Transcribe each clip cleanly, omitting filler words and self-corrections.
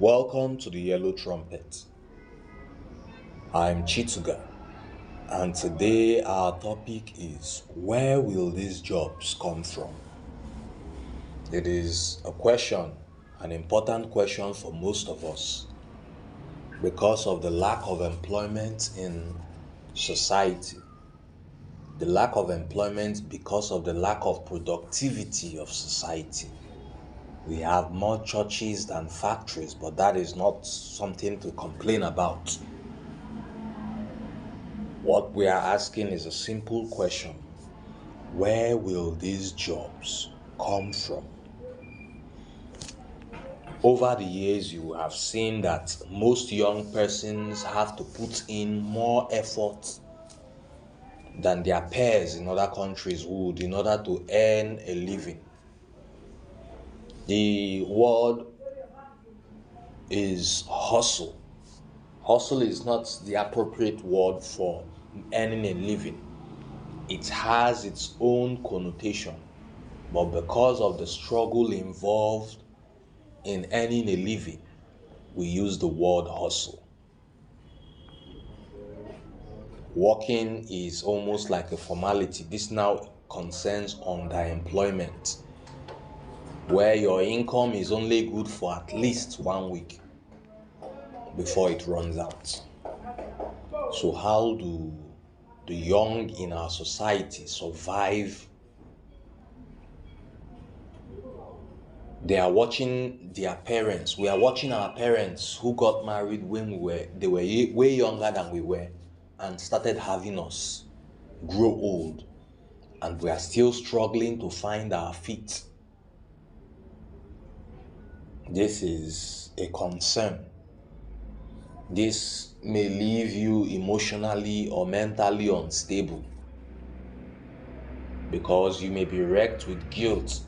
Welcome to the Yellow Trumpet. I'm Chituga, and today our topic is where will these jobs come from? It is a question, an important question for most of us because of the lack of employment in society, the lack of employment because of the lack of productivity of society. We have more churches than factories, but that is not something to complain about. What we are asking is a simple question. Where will these jobs come from? Over the years, you have seen that most young persons have to put in more effort than their peers in other countries would in order to earn a living. The word is hustle. Hustle is not the appropriate word for earning a living. It has its own connotation, but because of the struggle involved in earning a living, we use the word hustle. Working is almost like a formality. This now concerns underemployment, where your income is only good for at least 1 week before it runs out. So how do the young in our society survive? They are watching their parents. We are watching our parents who got married when they were way younger than we were and started having us grow old, and we are still struggling to find our feet. This is a concern. This may leave you emotionally or mentally unstable because you may be wrecked with guilt.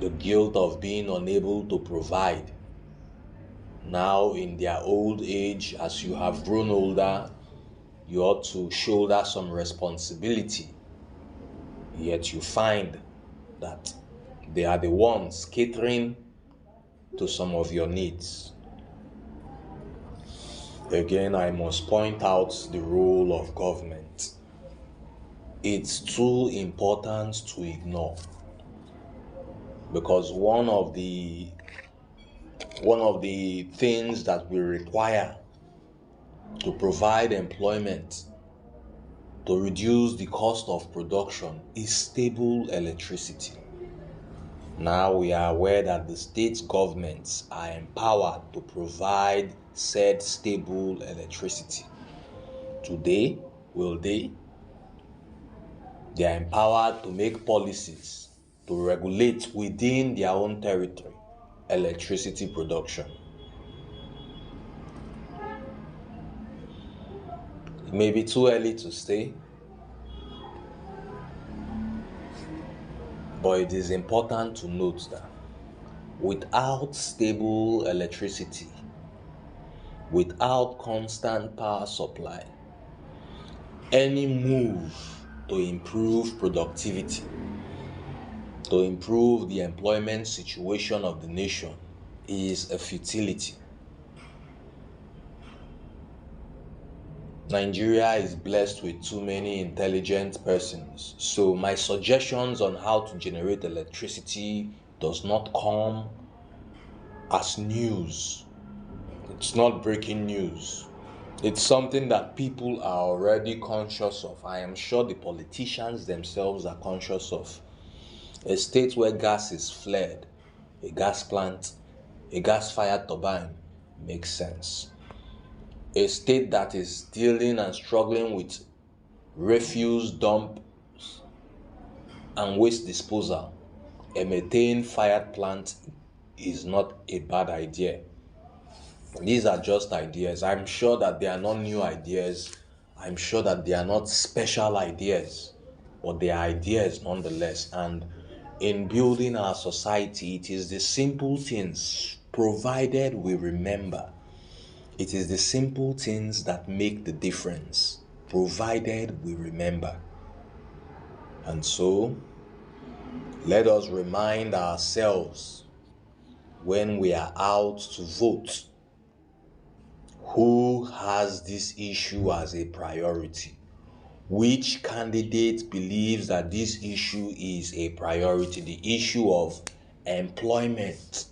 The guilt of being unable to provide. Now, in their old age, as you have grown older, you ought to shoulder some responsibility. Yet you find that they are the ones catering to some of your needs. Again, I must point out the role of government. It's too important to ignore because one of the things that we require to provide employment, to reduce the cost of production, is stable electricity. Now we are aware that the state governments are empowered to provide said stable electricity. Today, will they? They are empowered to make policies to regulate within their own territory electricity production. It may be too early to say, but it is important to note that without stable electricity, without constant power supply, any move to improve productivity, to improve the employment situation of the nation is a futility. Nigeria is blessed with too many intelligent persons, so my suggestions on how to generate electricity does not come as news. It's not breaking news. It's something that people are already conscious of. I am sure the politicians themselves are conscious of. A state where gas is flared, a gas plant, a gas-fired turbine makes sense. A state that is dealing and struggling with refuse dumps and waste disposal, a methane-fired plant is not a bad idea. These are just ideas. I'm sure that they are not new ideas. I'm sure that they are not special ideas, but they are ideas nonetheless. And in building our society, it is the simple things, provided we remember. It is the simple things that make the difference, provided we remember. And so, let us remind ourselves when we are out to vote, who has this issue as a priority? Which candidate believes that this issue is a priority? The issue of employment.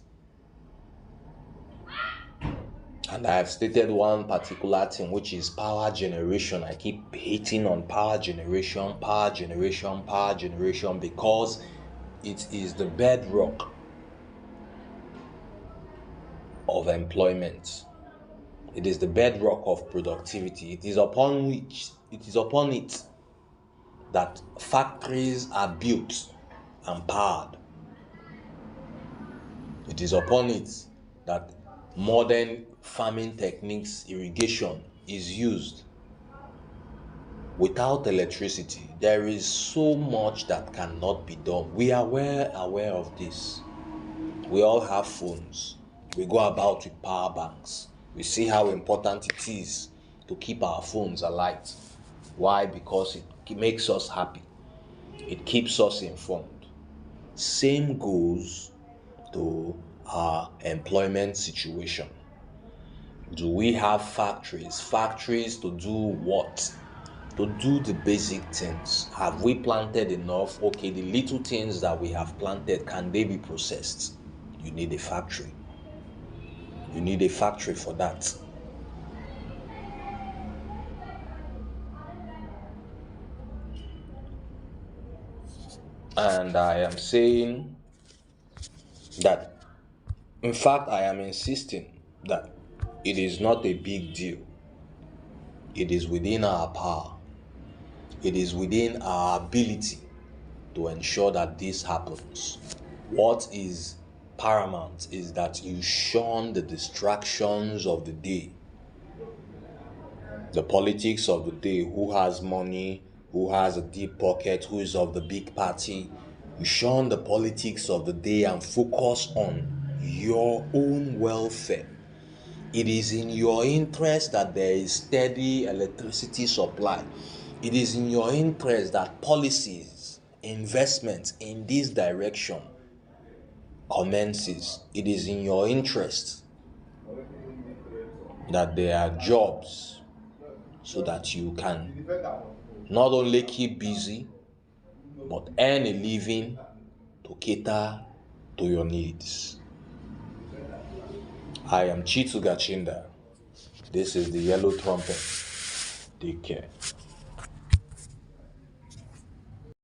And I have stated one particular thing, which is power generation. I keep hitting on power generation, power generation, power generation, because it is the bedrock of employment. It is the bedrock of productivity. It is upon it that factories are built and powered. It is upon it that modern farming techniques, irrigation, is used. Without electricity, there is so much that cannot be done. We are well aware of this. We all have phones. We go about with power banks. We see how important it is to keep our phones alight. Why? Because it makes us happy. It keeps us informed. Same goes to our employment situation. Do we have factories? Factories to do what? To do the basic things. Have we planted enough? Okay, the little things that we have planted, can they be processed? You need a factory. You need a factory for that. And I am saying that, in fact, I am insisting that it is not a big deal. It is within our power. It is within our ability to ensure that this happens. What is paramount is that you shun the distractions of the day, the politics of the day, who has money, who has a deep pocket, who is of the big party. You shun the politics of the day and focus on your own welfare. It is in your interest that there is steady electricity supply. It is in your interest that policies, investments in this direction commences. It is in your interest that there are jobs so that you can not only keep busy but earn a living to cater to your needs. I am Chitu Gachinda. This is the Yellow Trumpet. Take care.